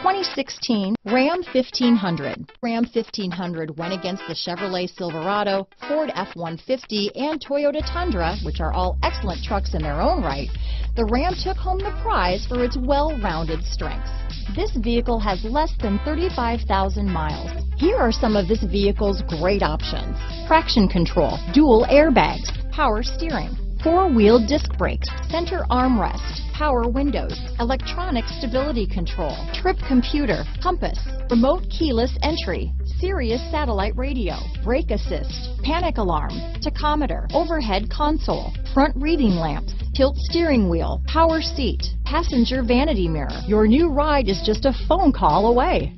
2016 Ram 1500. Ram 1500 went against the Chevrolet Silverado, Ford F-150, and Toyota Tundra, which are all excellent trucks in their own right. The Ram took home the prize for its well-rounded strengths. This vehicle has less than 35,000 miles. Here are some of this vehicle's great options: traction control, dual airbags, power steering, four-wheel disc brakes, center armrest, power windows, electronic stability control, trip computer, compass, remote keyless entry, Sirius satellite radio, brake assist, panic alarm, tachometer, overhead console, front reading lamps, tilt steering wheel, power seat, passenger vanity mirror. Your new ride is just a phone call away.